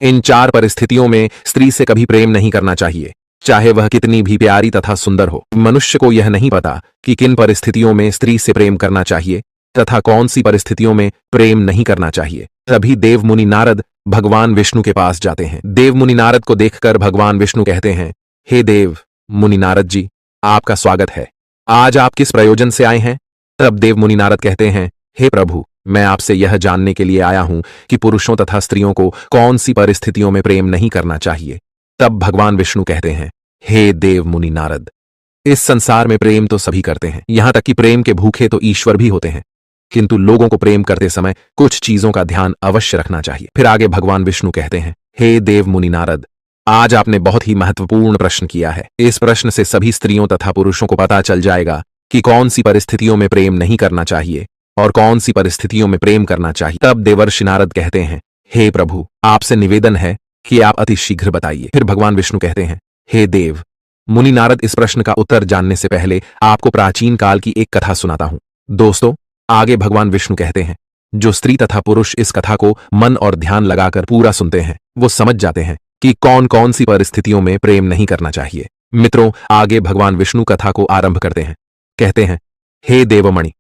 इन 4 परिस्थितियों में स्त्री से कभी प्रेम नहीं करना चाहिए, चाहे वह कितनी भी प्यारी तथा सुंदर हो। मनुष्य को यह नहीं पता कि किन परिस्थितियों में स्त्री से प्रेम करना चाहिए तथा कौन सी परिस्थितियों में प्रेम नहीं करना चाहिए। तभी देव मुनि नारद भगवान विष्णु के पास जाते हैं। देव मुनि नारद को देखकर भगवान विष्णु कहते हैं, हे देव मुनि नारद जी, आपका स्वागत है। आज आप किस प्रयोजन से आए हैं? तब देव मुनि नारद कहते हैं, हे प्रभु, मैं आपसे यह जानने के लिए आया हूं कि पुरुषों तथा स्त्रियों को कौन सी परिस्थितियों में प्रेम नहीं करना चाहिए। तब भगवान विष्णु कहते हैं, हे देव मुनि नारद, इस संसार में प्रेम तो सभी करते हैं, यहां तक कि प्रेम के भूखे तो ईश्वर भी होते हैं, किंतु लोगों को प्रेम करते समय कुछ चीजों का ध्यान अवश्य रखना चाहिए। फिर आगे भगवान विष्णु कहते हैं, हे देव मुनि नारद, आज आपने बहुत ही महत्वपूर्ण प्रश्न किया है। इस प्रश्न से सभी स्त्रियों तथा पुरुषों को पता चल जाएगा कि कौन सी परिस्थितियों में प्रेम नहीं करना चाहिए और कौन सी परिस्थितियों में प्रेम करना चाहिए। तब देवर्षि नारद कहते हैं, हे प्रभु, आपसे निवेदन है कि आप अति शीघ्र बताइए। फिर भगवान विष्णु कहते हैं, हे देव मुनि नारद, इस प्रश्न का उत्तर जानने से पहले आपको प्राचीन काल की एक कथा सुनाता हूं। दोस्तों, आगे भगवान विष्णु कहते हैं, जो स्त्री तथा पुरुष इस कथा को मन और ध्यान लगाकर पूरा सुनते हैं वो समझ जाते हैं कि कौन कौन सी परिस्थितियों में प्रेम नहीं करना चाहिए। मित्रों, आगे भगवान विष्णु कथा को आरंभ करते हैं। कहते हैं, हे देवमणि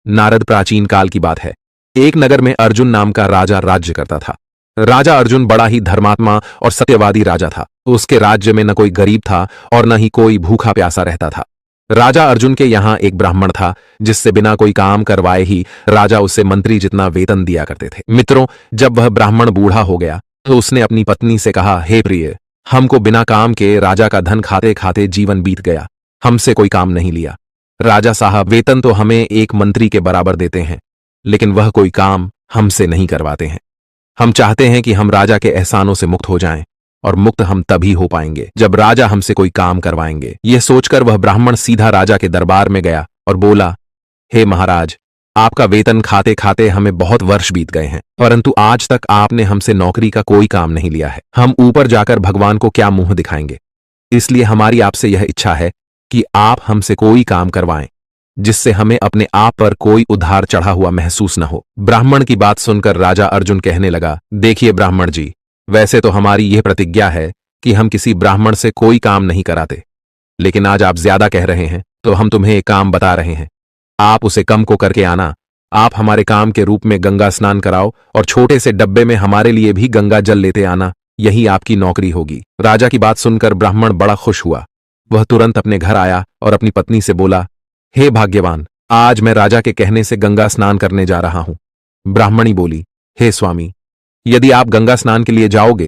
नारद, प्राचीन काल की बात है। एक नगर में अर्जुन नाम का राजा राज्य करता था। राजा अर्जुन बड़ा ही धर्मात्मा और सत्यवादी राजा था। उसके राज्य में न कोई गरीब था और न ही कोई भूखा प्यासा रहता था। राजा अर्जुन के यहाँ एक ब्राह्मण था जिससे बिना कोई काम करवाए ही राजा उसे मंत्री जितना वेतन दिया करते थे। मित्रों, जब वह ब्राह्मण बूढ़ा हो गया तो उसने अपनी पत्नी से कहा, हे प्रिय, हमको बिना काम के राजा का धन खाते खाते जीवन बीत गया, हमसे कोई काम नहीं लिया। राजा साहब वेतन तो हमें एक मंत्री के बराबर देते हैं, लेकिन वह कोई काम हमसे नहीं करवाते हैं। हम चाहते हैं कि हम राजा के एहसानों से मुक्त हो जाएं, और मुक्त हम तभी हो पाएंगे जब राजा हमसे कोई काम करवाएंगे। यह सोचकर वह ब्राह्मण सीधा राजा के दरबार में गया और बोला, हे महाराज, आपका वेतन खाते खाते हमें बहुत वर्ष बीत गए हैं, परंतु आज तक आपने हमसे नौकरी का कोई काम नहीं लिया है। हम ऊपर जाकर भगवान को क्या मुंह दिखाएंगे? इसलिए हमारी आपसे यह इच्छा है कि आप हमसे कोई काम करवाएं, जिससे हमें अपने आप पर कोई उधार चढ़ा हुआ महसूस न हो। ब्राह्मण की बात सुनकर राजा अर्जुन कहने लगा, देखिए ब्राह्मण जी, वैसे तो हमारी यह प्रतिज्ञा है कि हम किसी ब्राह्मण से कोई काम नहीं कराते, लेकिन आज आप ज्यादा कह रहे हैं तो हम तुम्हें एक काम बता रहे हैं। आप उसे कम को करके आना। आप हमारे काम के रूप में गंगा स्नान कराओ और छोटे से डब्बे में हमारे लिए भी गंगा जल लेते आना, यही आपकी नौकरी होगी। राजा की बात सुनकर ब्राह्मण बड़ा खुश हुआ। वह तुरंत अपने घर आया और अपनी पत्नी से बोला, हे भाग्यवान, आज मैं राजा के कहने से गंगा स्नान करने जा रहा हूं। ब्राह्मणी बोली, हे स्वामी, यदि आप गंगा स्नान के लिए जाओगे